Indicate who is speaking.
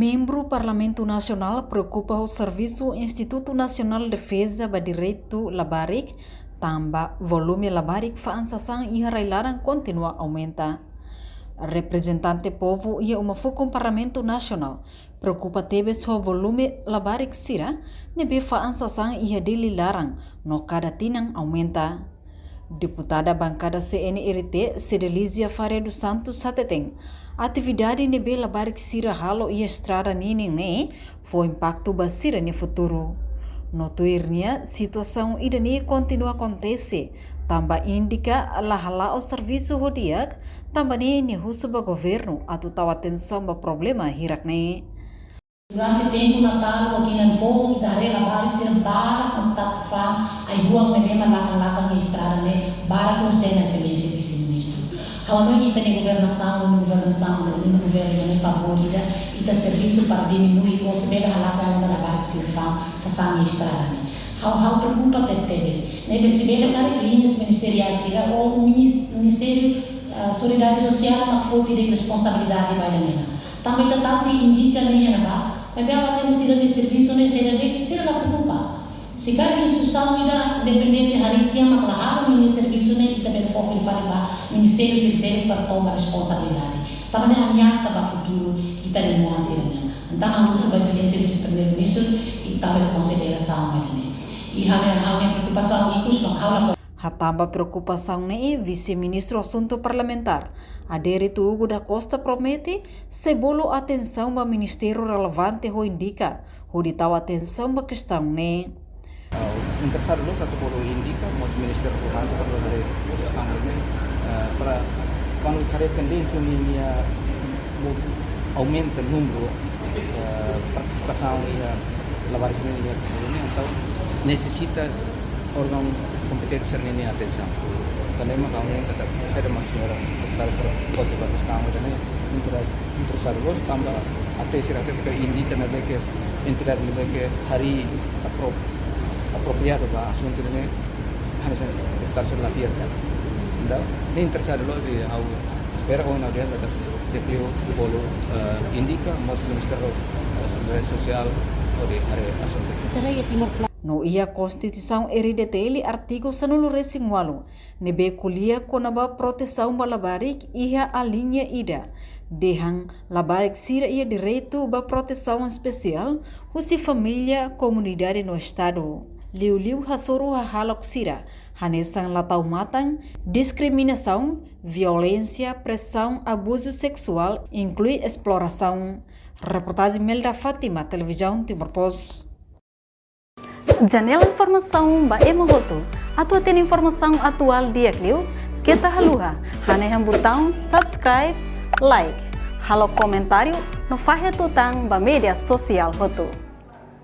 Speaker 1: Membro Parlamento Nacional preocupa o Serviço Instituto Nacional de Defesa do Direito Labarik, tamba volume labarik faansasan e railaran continua aumenta. Representante povo e uma fucum Parlamento Nacional preocupa tebe so volume labarik sira nebe faansasan e dili larang no cada tinang aumenta. Deputada bancada CNRT Cedelizia Faria dos Santos Sateteng, atividade nebe labarik sira halo e estrada nini foi impacto basira no futuro. Notuirnya, situação idani continua acontece, tamba indica lahala o serviço hodiak, tamba ni husuba governo atau tahu atenção ba problema hirakne.
Speaker 2: Durante tempo Natal, o kinan fogo kita hari labarik siram barak mentak fa ay huang nebe malakang-lakang ni estrada ne barak nos den excelência vice-ministro. Hawano kita ni governação no governo ni favorita ita serviço para diminuir com sebeda halakang na labarik siram sa sangi estrada ne. How preocupa tetes. Nebe sebeda kari linhas ministeriais sira o Ministério Solidariedade Social makfoti de responsabilidade ba nena. Também tatati indica niya na ba tapi awak sila di serviço ni sila de sila la preocupa. Sekarang instituição ida dependente hari dia maklahar ni serviço ni ita benefofil fariba Ministério Sosial para tomar responsabilidade. Também ameaça para futuro ita ni nuansi niya. Entah ang uso ba excelência vice primeiro-ministro ita be consideração ni. E hame preocupação ikus no haula
Speaker 1: Hatamba preocupação ne vice-ministro assunto parlamentar. Adérito Hugo da Costa promete sebolo atenção ba ministério relevante ho indica, ho ditau atenção ba questão ne.
Speaker 3: Interessado lo satu bolo indica mos ministério relevante para dari questão ne para quando kare tendência ni aumenta o número participação e labares ni então necessita órgão competente ini atenção. Karena memang kami yang tetap saya masih orang terus kota batas tamu dan interessado los tambah até sira ketika indica na que entidade na que hari apropriado ba asunto ini harus estar la fiesta. Então, nem interessado los de ao espera ou não dia tetap de que o bolo indica mas Ministério Social ou de hari asunto.
Speaker 1: No ia Constituição RDT artigo sanulu resingwalu nebe kulia konaba proteção ba labarik ia a linha ida dehang labarik sira ia direito ba proteção especial husi família comunidade no estado liu hasoro halok sira hanesang latau matang discriminação violência pressão abuso sexual inclui exploração. Reportagem Melda Fátima, televisão Timor Post. Janela informação ba emohoto. Atua tem informação atual dia kliu. Kita haluha. Haneham botão subscribe, like. Halo comentário no fahe tutang ba media sosial hotu.